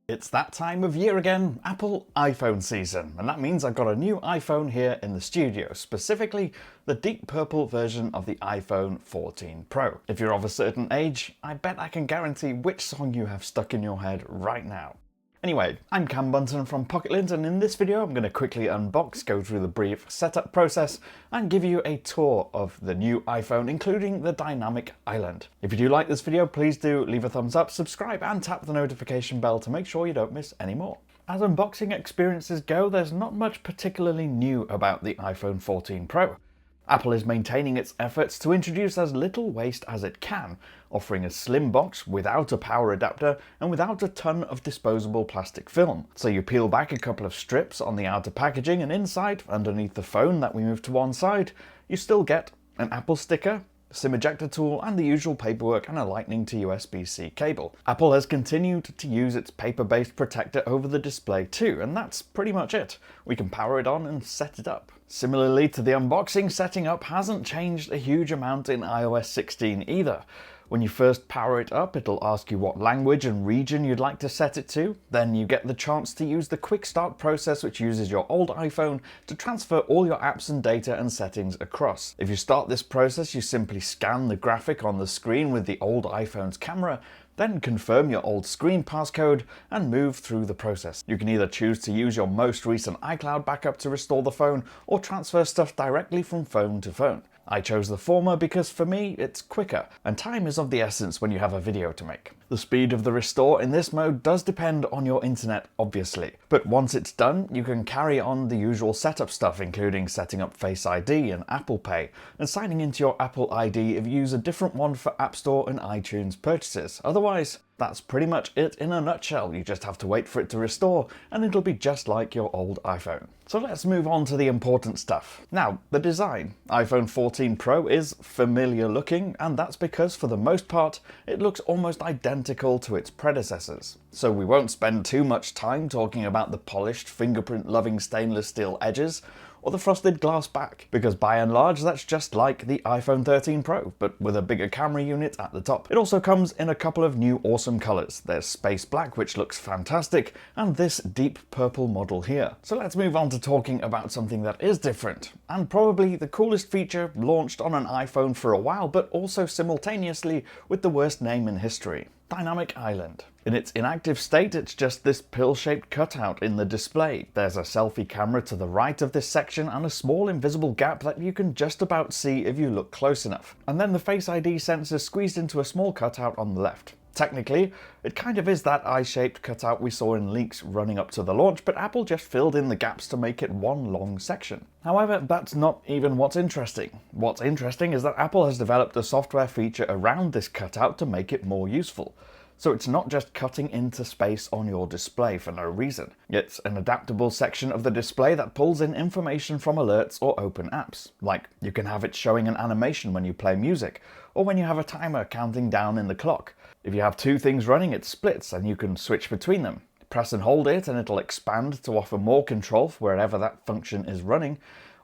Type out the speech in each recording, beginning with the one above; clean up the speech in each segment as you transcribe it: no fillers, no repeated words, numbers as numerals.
It's that time of year again, Apple iPhone season, and that means I've got a new iPhone here in the studio, specifically the deep purple version of the iPhone 14 Pro. If you're of a certain age, I bet I can guarantee which song you have stuck in your head right now. Anyway, I'm Cam Bunton from Pocket-lint, and in this video I'm going to quickly unbox, go through the brief setup process, and give you a tour of the new iPhone, including the dynamic island. If you do like this video, please do leave a thumbs up, subscribe, and tap the notification bell to make sure you don't miss any more. As unboxing experiences go, there's not much particularly new about the iPhone 14 Pro. Apple is maintaining its efforts to introduce as little waste as it can, offering a slim box without a power adapter and without a ton of disposable plastic film. So you peel back a couple of strips on the outer packaging, and inside, underneath the phone that we move to one side, you still get an Apple sticker, SIM ejector tool, and the usual paperwork and a Lightning to USB-C cable. Apple has continued to use its paper-based protector over the display too, and that's pretty much it. We can power it on and set it up. Similarly to the unboxing, setting up hasn't changed a huge amount in iOS 16 either. When you first power it up, it'll ask you what language and region you'd like to set it to. Then you get the chance to use the quick start process, which uses your old iPhone to transfer all your apps and data and settings across. If you start this process, you simply scan the graphic on the screen with the old iPhone's camera, then confirm your old screen passcode and move through the process. You can either choose to use your most recent iCloud backup to restore the phone or transfer stuff directly from phone to phone. I chose the former because for me it's quicker, and time is of the essence when you have a video to make. The speed of the restore in this mode does depend on your internet, obviously, but once it's done you can carry on the usual setup stuff, including setting up Face ID and Apple Pay, and signing into your Apple ID if you use a different one for App Store and iTunes purchases. Otherwise, that's pretty much it in a nutshell. You just have to wait for it to restore and it'll be just like your old iPhone. So let's move on to the important stuff. Now, the design. iPhone 14 Pro is familiar looking, and that's because for the most part it looks almost identical to its predecessors. So we won't spend too much time talking about the polished, fingerprint-loving stainless steel edges or the frosted glass back, because by and large that's just like the iPhone 13 Pro, but with a bigger camera unit at the top. It also comes in a couple of new awesome colours. There's space black, which looks fantastic, and this deep purple model here. So let's move on to talking about something that is different, and probably the coolest feature launched on an iPhone for a while, but also simultaneously with the worst name in history: Dynamic Island. In its inactive state, it's just this pill-shaped cutout in the display. There's a selfie camera to the right of this section and a small invisible gap that you can just about see if you look close enough. And then the Face ID sensor squeezed into a small cutout on the left. Technically, it kind of is that eye-shaped cutout we saw in leaks running up to the launch, but Apple just filled in the gaps to make it one long section. However, that's not even what's interesting. What's interesting is that Apple has developed a software feature around this cutout to make it more useful. So it's not just cutting into space on your display for no reason. It's an adaptable section of the display that pulls in information from alerts or open apps. Like, you can have it showing an animation when you play music, or when you have a timer counting down in the clock. If you have two things running, it splits and you can switch between them. Press and hold it and it'll expand to offer more control for wherever that function is running,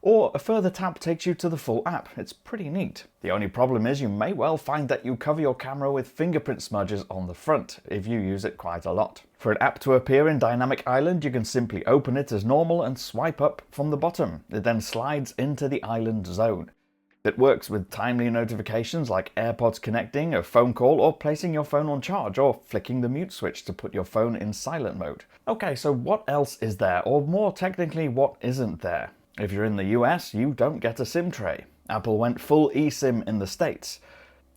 or a further tap takes you to the full app. It's pretty neat. The only problem is you may well find that you cover your camera with fingerprint smudges on the front if you use it quite a lot. For an app to appear in Dynamic Island, you can simply open it as normal and swipe up from the bottom. It then slides into the island zone. It works with timely notifications like AirPods connecting, a phone call, or placing your phone on charge, or flicking the mute switch to put your phone in silent mode. Okay, so what else is there? Or more technically, what isn't there? If you're in the US, you don't get a SIM tray. Apple went full eSIM in the States.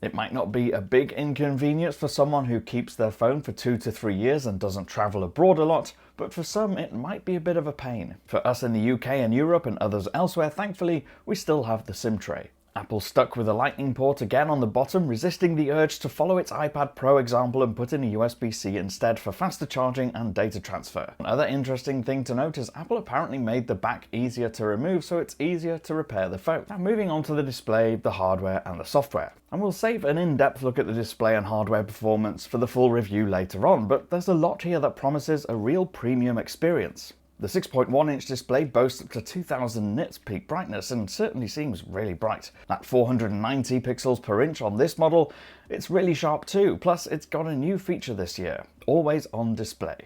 It might not be a big inconvenience for someone who keeps their phone for 2 to 3 years and doesn't travel abroad a lot, but for some it might be a bit of a pain. For us in the UK and Europe and others elsewhere, thankfully, we still have the SIM tray. Apple stuck with a Lightning port again on the bottom, resisting the urge to follow its iPad Pro example and put in a USB-C instead for faster charging and data transfer. Another interesting thing to note is Apple apparently made the back easier to remove, so it's easier to repair the phone. Now moving on to the display, the hardware and the software. And we'll save an in-depth look at the display and hardware performance for the full review later on, but there's a lot here that promises a real premium experience. The 6.1-inch display boasts up to 2000 nits peak brightness and certainly seems really bright. At 490 pixels per inch on this model, it's really sharp too, plus it's got a new feature this year: always on display.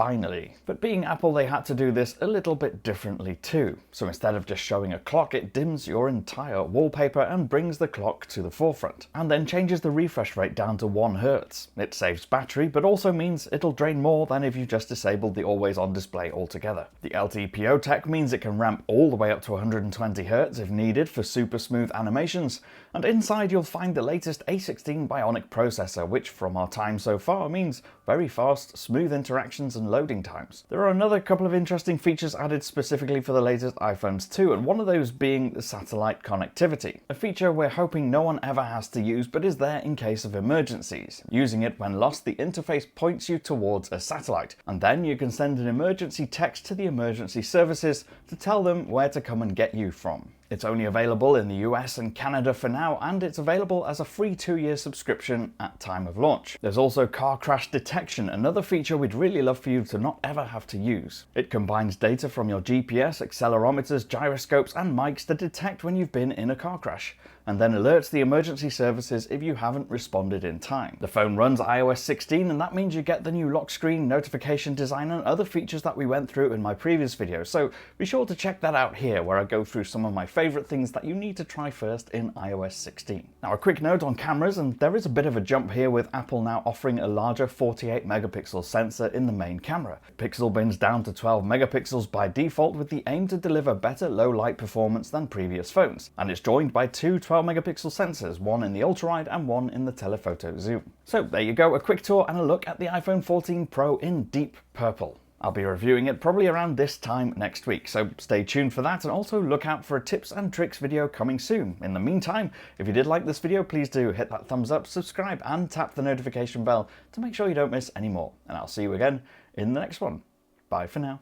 finally. But being Apple, they had to do this a little bit differently too. So instead of just showing a clock, it dims your entire wallpaper and brings the clock to the forefront, and then changes the refresh rate down to 1 Hz. It saves battery, but also means it'll drain more than if you just disabled the always on display altogether. The LTPO tech means it can ramp all the way up to 120 Hz if needed for super smooth animations, and inside you'll find the latest A16 Bionic processor, which from our time so far means very fast, smooth interactions and loading times. There are another couple of interesting features added specifically for the latest iPhones too, and one of those being the satellite connectivity, a feature we're hoping no one ever has to use but is there in case of emergencies. Using it when lost, the interface points you towards a satellite, and then you can send an emergency text to the emergency services to tell them where to come and get you from. It's only available in the US and Canada for now, and it's available as a free 2-year subscription at time of launch. There's also car crash detection, another feature we'd really love for you to not ever have to use. It combines data from your GPS, accelerometers, gyroscopes and mics to detect when you've been in a car crash, and then alerts the emergency services if you haven't responded in time. The phone runs iOS 16, and that means you get the new lock screen, notification design and other features that we went through in my previous video, so be sure to check that out here where I go through some of my favourite things that you need to try first in iOS 16. Now a quick note on cameras, and there is a bit of a jump here with Apple now offering a larger 48 megapixel sensor in the main camera. Pixel bins down to 12 megapixels by default with the aim to deliver better low light performance than previous phones, and it's joined by two 12 megapixel sensors, one in the ultra-wide and one in the telephoto zoom. So there you go, a quick tour and a look at the iPhone 14 Pro in deep purple. I'll be reviewing it probably around this time next week, so stay tuned for that, and also look out for a tips and tricks video coming soon. In the meantime, if you did like this video, please do hit that thumbs up, subscribe and tap the notification bell to make sure you don't miss any more. And I'll see you again in the next one. Bye for now.